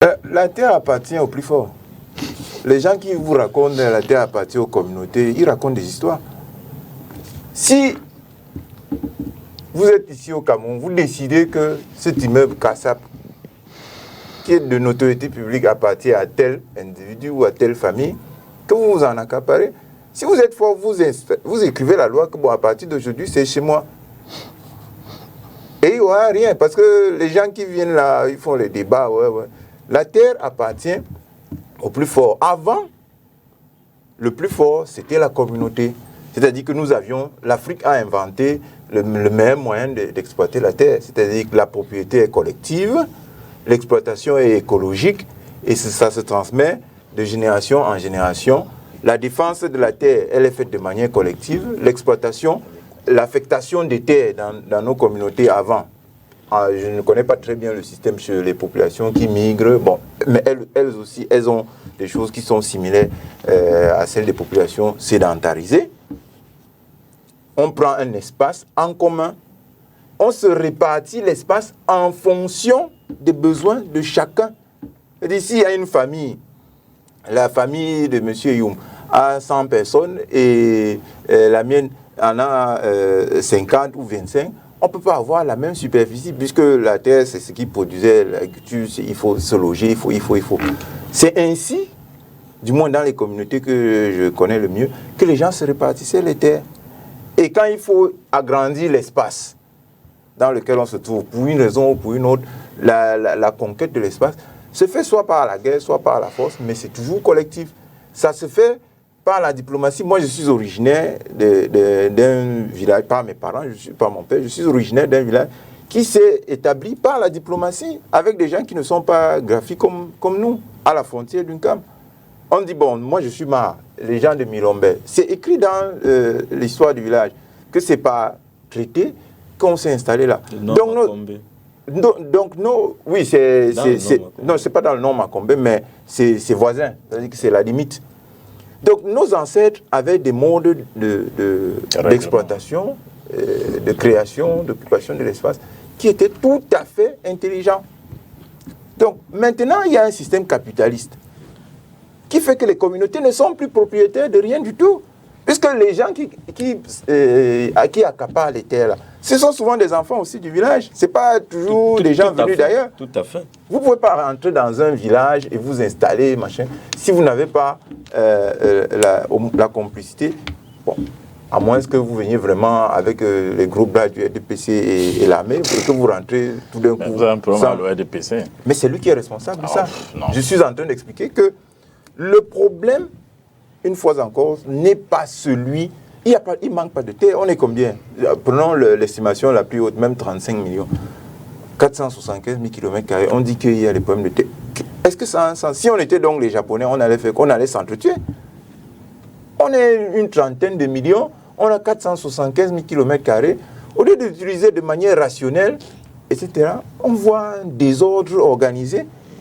La terre appartient au plus fort. Les gens qui vous racontent que la terre appartient aux communautés, ils racontent des histoires. Si vous êtes ici au Cameroun, vous décidez que cet immeuble Kassap, qui est de notoriété publique, appartient à tel individu ou à telle famille, que vous vous en accaparez. Si vous êtes fort, vous écrivez la loi que bon, à partir d'aujourd'hui, c'est chez moi. Et il n'y aura rien, parce que les gens qui viennent là, ils font les débats. Ouais. La terre appartient au plus fort. Avant, le plus fort, c'était la communauté. C'est-à-dire que l'Afrique a inventé le meilleur moyen d'exploiter la terre. C'est-à-dire que la propriété est collective, l'exploitation est écologique, et ça se transmet de génération en génération. La défense de la terre, elle est faite de manière collective. L'exploitation, l'affectation des terres dans nos communautés avant. Je ne connais pas très bien le système chez les populations qui migrent, bon, mais elles aussi, elles ont des choses qui sont similaires à celles des populations sédentarisées. On prend un espace en commun, on se répartit l'espace en fonction des besoins de chacun. C'est-à-dire, s'il y a une famille, la famille de M. Youm a 100 personnes et la mienne en a 50 ou 25, on ne peut pas avoir la même superficie puisque la terre, c'est ce qui produisait l'agriculture, il faut se loger, il faut. C'est ainsi, du moins dans les communautés que je connais le mieux, que les gens se répartissaient les terres. Et quand il faut agrandir l'espace dans lequel on se trouve, pour une raison ou pour une autre, la conquête de l'espace se fait soit par la guerre, soit par la force, mais c'est toujours collectif. Ça se fait par la diplomatie. Moi, je suis originaire d'un village, par mes parents, par mon père, je suis originaire d'un village qui s'est établi par la diplomatie, avec des gens qui ne sont pas graphiques comme nous, à la frontière d'une CAM. On dit, bon, moi je suis marre, les gens de Milombe. C'est écrit dans l'histoire du village que c'est pas traité qu'on s'est installé là. Oui, non, c'est pas dans le nom Macombé, mais c'est voisin, c'est-à-dire que c'est la limite. Donc nos ancêtres avaient des modes d'exploitation, de création, d'occupation de l'espace qui étaient tout à fait intelligents. Donc maintenant, il y a un système capitaliste qui fait que les communautés ne sont plus propriétaires de rien du tout. Puisque les gens qui accaparent les terres, là, ce sont souvent des enfants aussi du village. Ce n'est pas toujours des gens venus d'ailleurs. Tout à fait. Vous ne pouvez pas rentrer dans un village et vous installer, machin, si vous n'avez pas la complicité. Bon, à moins que vous veniez vraiment avec les groupes là du RDPC et l'armée, et que vous rentrez tout d'un coup. Vous avez un problème avec le RDPC. Mais c'est lui qui est responsable de ça. Non. Je suis en train d'expliquer que le problème, une fois encore, n'est pas celui... Il ne manque pas de terre. On est combien? Prenons l'estimation la plus haute, même 35 millions. 475 000 km². On dit qu'il y a des problèmes de terre. Est-ce que ça a un sens? Si on était donc les Japonais, on allait s'entretuer. On est une trentaine de millions, on a 475 000 km². Au lieu d'utiliser de manière rationnelle, etc., on voit un désordre organisé.